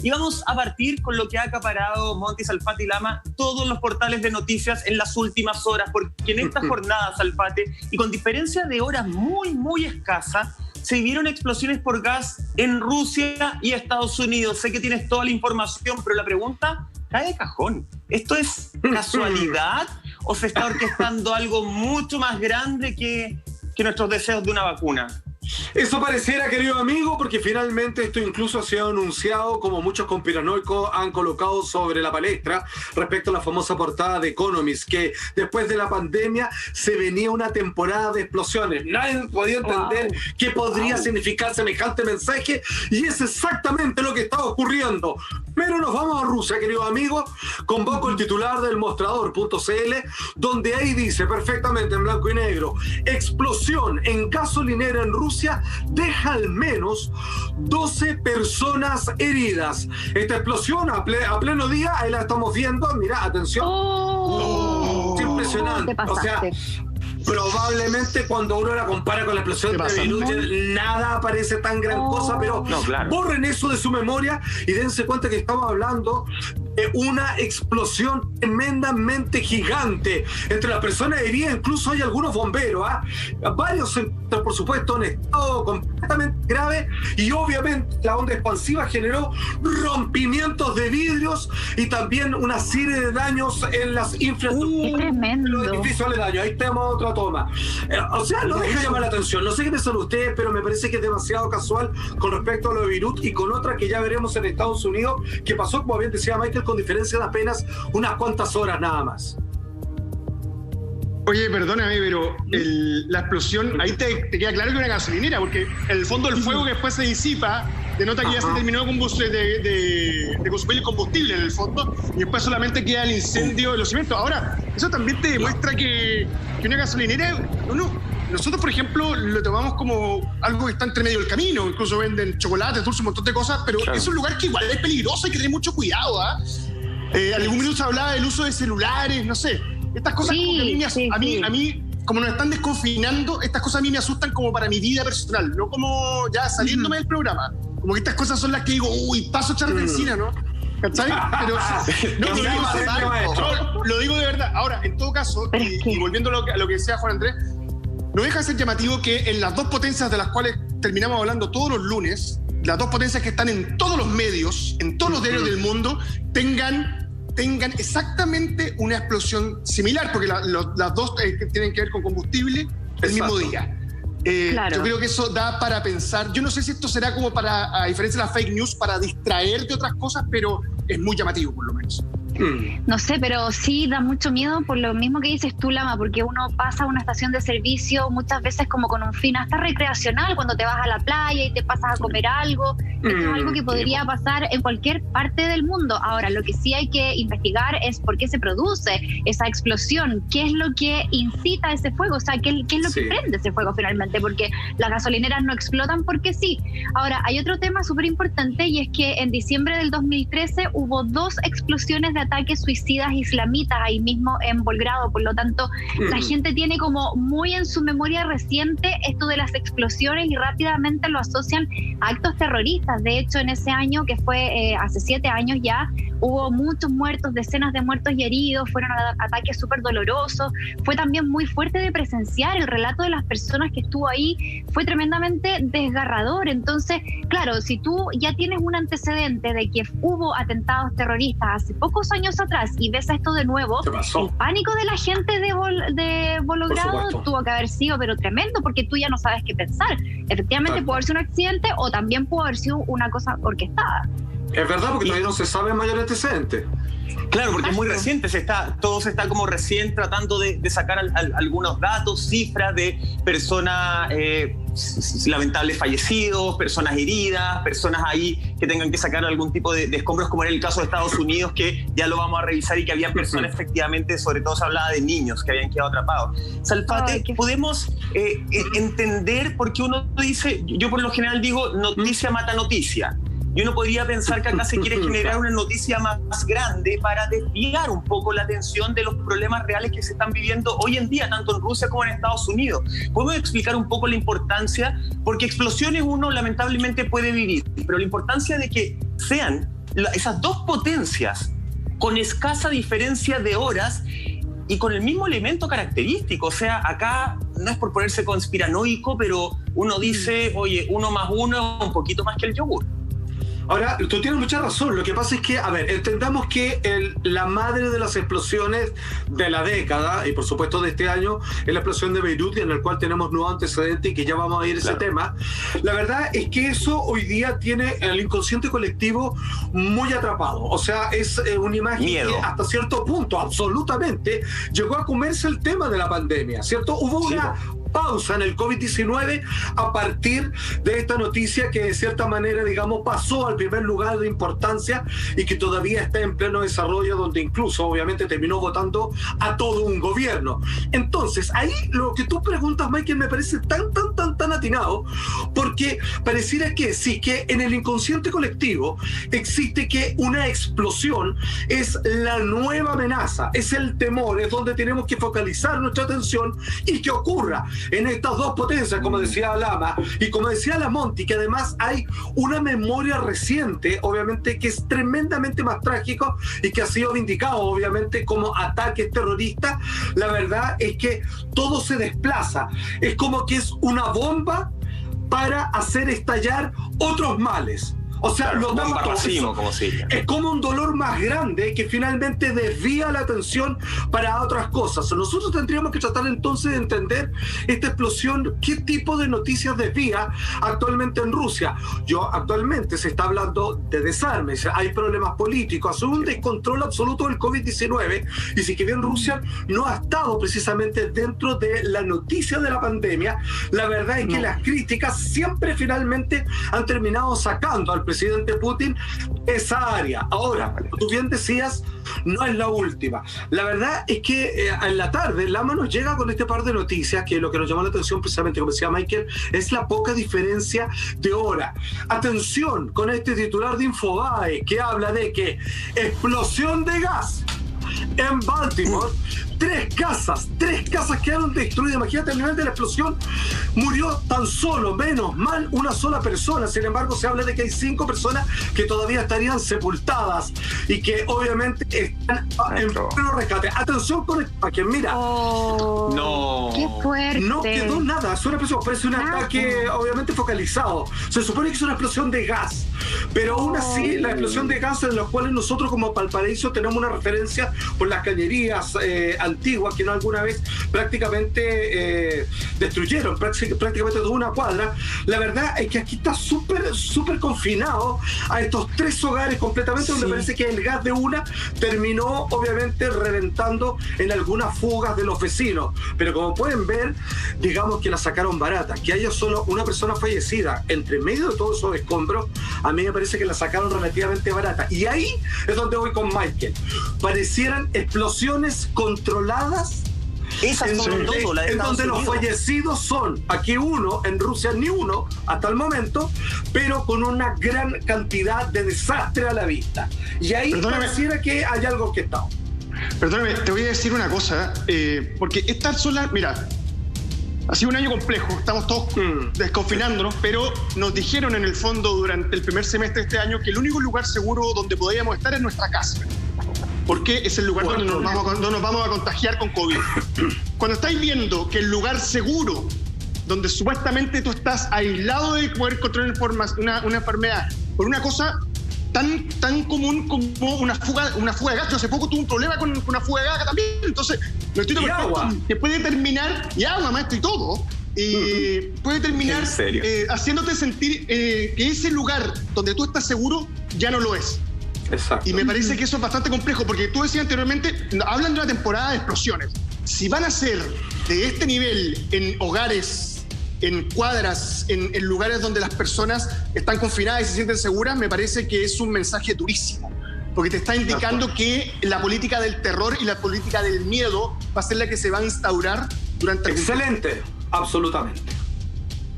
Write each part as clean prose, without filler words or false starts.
Y vamos a partir con lo que ha acaparado Monty, Salfate y Lama todos los portales de noticias en las últimas horas, porque en esta jornada, Salfate, y con diferencia de horas muy escasa, se vivieron explosiones por gas en Rusia y Estados Unidos. Sé que tienes toda la información, pero la pregunta cae de cajón. ¿Esto es casualidad o se está orquestando algo mucho más grande que nuestros deseos de una vacuna? Eso pareciera, querido amigo, porque finalmente esto incluso ha sido anunciado, como muchos conspiranoicos han colocado sobre la palestra respecto a la famosa portada de Economist, que después de la pandemia se venía una temporada de explosiones. Nadie podía entender qué podría significar semejante mensaje, y es exactamente lo que está ocurriendo. Pero nos vamos a Rusia, querido amigo. Convoco el titular del mostrador.cl, donde ahí dice perfectamente en blanco y negro: explosión en gasolinera en Rusia deja al menos 12 personas heridas. Esta explosión a pleno día, ahí la estamos viendo, mira, atención. Es impresionante. O sea, probablemente cuando uno la compara con la explosión de Beirut, nada parece tan gran cosa, pero borren eso de su memoria y dense cuenta que estamos hablando de una explosión tremendamente gigante. Entre las personas heridas incluso hay algunos bomberos, varios, por supuesto, en estado completamente grave, y obviamente la onda expansiva generó rompimientos de vidrios y también una serie de daños en las infraestructuras de los edificios aledaños. Ahí tenemos otra toma. O sea, no deja llamar la atención. No sé qué piensan ustedes, pero me parece que es demasiado casual con respecto a lo de Beirut y con otra que ya veremos en Estados Unidos, que pasó, como bien decía Michael, con diferencia de apenas unas cuantas horas nada más. Oye, perdóname, pero la explosión, ahí te queda claro que es una gasolinera, porque el fondo del fuego que después se disipa denota que ya se terminó de consumir el combustible en el fondo, y después solamente queda el incendio de los cimientos. Ahora, eso también te demuestra que una gasolinera, nosotros, por ejemplo, lo tomamos como algo que está entre medio del camino. Incluso venden chocolates, dulces, un montón de cosas, pero es un lugar que igual es peligroso, hay que tener mucho cuidado. Algún minuto se hablaba del uso de celulares, no sé. Estas cosas como que a mí, como nos están desconfinando, estas cosas a mí me asustan como para mi vida personal, no como ya saliéndome del programa. Como que estas cosas son las que digo, paso a echar benzina, ¿no? ¿Cachai? Pero lo digo de verdad. Ahora, en todo caso, y volviendo a lo que decía Juan Andrés, no deja de ser llamativo que en las dos potencias de las cuales terminamos hablando todos los lunes, las dos potencias que están en todos los medios, en todos los diarios del mundo, tengan exactamente una explosión similar, porque las dos tienen que ver con combustible el mismo día. Yo creo que eso da para pensar. Yo no sé si esto será como para, a diferencia de las fake news, para distraer de otras cosas, pero es muy llamativo por lo menos. No sé, pero sí da mucho miedo por lo mismo que dices tú, Lama, porque uno pasa a una estación de servicio muchas veces como con un fin hasta recreacional, cuando te vas a la playa y te pasas a comer algo. Esto es algo que podría pasar en cualquier parte del mundo. Ahora, lo que sí hay que investigar es por qué se produce esa explosión, qué es lo que incita ese fuego, o sea, qué es lo que prende ese fuego finalmente, porque las gasolineras no explotan porque sí. Ahora, hay otro tema súper importante, y es que en diciembre del 2013 hubo 2 explosiones de ataques suicidas islamitas ahí mismo en Belgrado. Por lo tanto, la gente tiene como muy en su memoria reciente esto de las explosiones y rápidamente lo asocian a actos terroristas. De hecho, en ese año, que fue hace 7 años ya, hubo muchos muertos, decenas de muertos y heridos, fueron ataques súper dolorosos. Fue también muy fuerte de presenciar, el relato de las personas que estuvo ahí fue tremendamente desgarrador. Entonces, claro, si tú ya tienes un antecedente de que hubo atentados terroristas hace pocos años atrás y ves esto de nuevo, el pánico de la gente de Belgrado tuvo que haber sido pero tremendo, porque tú ya no sabes qué pensar. Efectivamente puede haber sido un accidente o también puede haber sido una cosa orquestada. Es verdad, porque todavía no se sabe mayor antecedente. Claro, porque es muy reciente, todo se está como recién tratando de sacar algunos datos, cifras de personas lamentables fallecidos, personas heridas, personas ahí que tengan que sacar algún tipo de escombros, como en el caso de Estados Unidos, que ya lo vamos a revisar, y que había personas efectivamente, sobre todo se hablaba de niños que habían quedado atrapados. Salfate, ¿podemos entender por qué uno dice, yo por lo general digo, noticia mata noticia? Y uno podría pensar que acá se quiere generar una noticia más grande para desviar un poco la atención de los problemas reales que se están viviendo hoy en día, tanto en Rusia como en Estados Unidos. ¿Podemos explicar un poco la importancia? Porque explosiones uno lamentablemente puede vivir, pero la importancia de que sean esas dos potencias con escasa diferencia de horas y con el mismo elemento característico. O sea, acá no es por ponerse conspiranoico, pero uno dice, oye, 1 más 1 es un poquito más que el yogur. Ahora, tú tienes mucha razón. Lo que pasa es que, a ver, entendamos que la madre de las explosiones de la década, y por supuesto de este año, es la explosión de Beirut, en el cual tenemos nuevos antecedentes y que ya vamos a ir ese tema. La verdad es que eso hoy día tiene el inconsciente colectivo muy atrapado. O sea, es una imagen que hasta cierto punto, absolutamente, llegó a comerse el tema de la pandemia, ¿cierto? Hubo una pausa en el COVID-19 a partir de esta noticia que de cierta manera, digamos, pasó al primer lugar de importancia y que todavía está en pleno desarrollo, donde incluso obviamente terminó votando a todo un gobierno. Entonces, ahí lo que tú preguntas, Michael, me parece tan atinado, porque pareciera que sí, que en el inconsciente colectivo existe que una explosión es la nueva amenaza, es el temor, es donde tenemos que focalizar nuestra atención y que ocurra en estas dos potencias, como decía Lama y como decía Lamonti, que además hay una memoria reciente, obviamente, que es tremendamente más trágico y que ha sido vindicado, obviamente, como ataques terroristas. La verdad es que todo se desplaza. Es como que es una bomba para hacer estallar otros males. O sea, claro, como se dice. Es como un dolor más grande que finalmente desvía la atención para otras cosas. Nosotros tendríamos que tratar entonces de entender esta explosión, qué tipo de noticias desvía actualmente en Rusia. Actualmente se está hablando de desarme, hay problemas políticos, hay un descontrol absoluto del COVID-19, y si que bien Rusia no ha estado precisamente dentro de la noticia de la pandemia, la verdad es que las críticas siempre finalmente han terminado sacando al presidente Putin esa área. Ahora, tú bien decías, no es la última. La verdad es que en la tarde Lama nos llega con este par de noticias que lo que nos llamó la atención precisamente, como decía Michael, es la poca diferencia de hora. Atención con este titular de Infobae que habla de que explosión de gas en Baltimore, tres casas quedaron destruidas. Imagínate el nivel de la explosión. Murió tan solo, menos mal, una sola persona. Sin embargo, se habla de que hay 5 personas que todavía estarían sepultadas y que obviamente están en pleno rescate. Atención con esto, que mira. No. Qué fuerte. No quedó nada. Es una explosión, parece un ataque obviamente focalizado. Se supone que es una explosión de gas, pero aún así la explosión de gas en las cuales nosotros como Valparaíso tenemos una referencia por las cañerías antiguas que no alguna vez prácticamente destruyeron prácticamente toda una cuadra. La verdad es que aquí está súper confinado a estos 3 hogares completamente, donde parece que el gas de una terminó obviamente reventando en algunas fugas de los vecinos, pero como pueden ver, digamos que la sacaron barata. Que haya solo una persona fallecida entre medio de todos esos escombros, a mí me parece que la sacaron relativamente barata, y ahí es donde voy con Michael. Parecieran explosiones controladas. Esas son todo, la de en donde los fallecidos son, aquí uno, en Rusia ni uno hasta el momento, pero con una gran cantidad de desastre a la vista. Y ahí pareciera que hay algo que está. Perdóname, te voy a decir una cosa, porque estas son las... Mira, ha sido un año complejo, estamos todos desconfinándonos, pero nos dijeron en el fondo durante el primer semestre de este año que el único lugar seguro donde podíamos estar es nuestra casa, porque es el lugar donde no nos vamos a contagiar con COVID. Cuando estáis viendo que el lugar seguro, donde supuestamente tú estás aislado de poder controlar una enfermedad, por una cosa tan común como una fuga de gas. Yo hace poco tuve un problema con una fuga de gas también, entonces lo estoy que puede terminar, y agua, maestro, y todo, puede terminar haciéndote sentir que ese lugar donde tú estás seguro ya no lo es. Exacto. Y me parece que eso es bastante complejo, porque tú decías anteriormente, hablan de una temporada de explosiones. Si van a ser de este nivel en hogares, en cuadras, en lugares donde las personas están confinadas y se sienten seguras, me parece que es un mensaje durísimo, porque te está indicando que la política del terror y la política del miedo va a ser la que se va a instaurar durante... Excelente, absolutamente.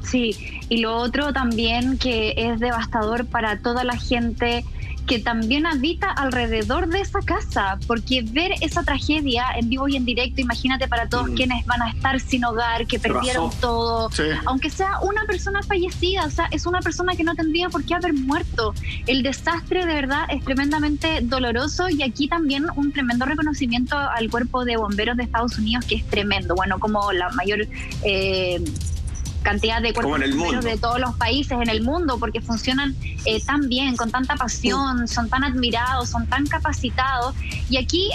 Sí, y lo otro también que es devastador para toda la gente que también habita alrededor de esa casa, porque ver esa tragedia en vivo y en directo, imagínate para todos quienes van a estar sin hogar, que perdieron todo, aunque sea una persona fallecida, o sea, es una persona que no tendría por qué haber muerto. El desastre de verdad es tremendamente doloroso, y aquí también un tremendo reconocimiento al cuerpo de bomberos de Estados Unidos, que es tremendo, bueno, como la mayor cantidad de cuerpos bomberos de todos los países en el mundo, porque funcionan tan bien, con tanta pasión, son tan admirados, son tan capacitados. Y aquí,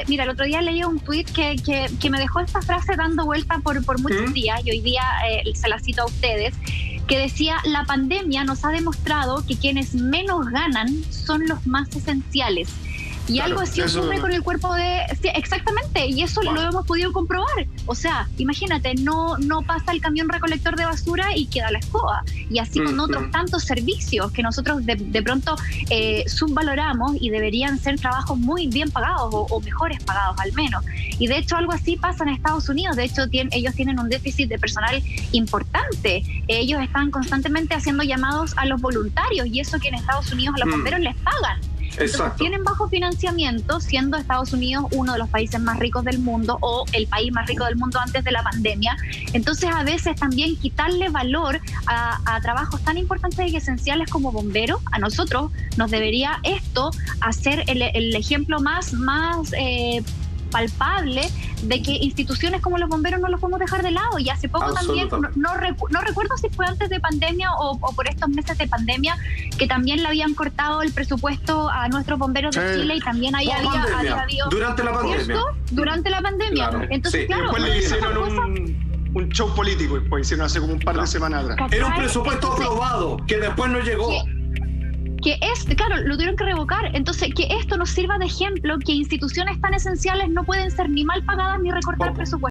mira, el otro día leí un tuit que me dejó esta frase dando vuelta por muchos días, y hoy día se la cito a ustedes, que decía: la pandemia nos ha demostrado que quienes menos ganan son los más esenciales. Y claro, algo así ocurre con el cuerpo de... Sí, exactamente, y eso lo hemos podido comprobar. O sea, imagínate, no pasa el camión recolector de basura y queda la escoba. Y así con otros tantos servicios que nosotros de pronto subvaloramos, y deberían ser trabajos muy bien pagados o mejores pagados al menos. Y de hecho algo así pasa en Estados Unidos. De hecho ellos tienen un déficit de personal importante. Ellos están constantemente haciendo llamados a los voluntarios, y eso que en Estados Unidos a los bomberos les pagan. Entonces, tienen bajo financiamiento, siendo Estados Unidos uno de los países más ricos del mundo, o el país más rico del mundo antes de la pandemia. Entonces, a veces también quitarle valor a trabajos tan importantes y esenciales como bomberos, a nosotros nos debería esto hacer el ejemplo más palpable de que instituciones como los bomberos no los podemos dejar de lado. Y hace poco también, no recuerdo si fue antes de pandemia o por estos meses de pandemia, que también le habían cortado el presupuesto a nuestros bomberos de Chile, y también ahí había habido... Durante la pandemia. ¿Cierto? Durante la pandemia. Claro. Entonces, claro, después le hicieron un show político, después hicieron hace como un par de semanas atrás. Era un presupuesto aprobado, que después no llegó. Claro, lo tuvieron que revocar. Entonces, que esto nos sirva de ejemplo, que instituciones tan esenciales no pueden ser ni mal pagadas ni recortar presupuestos.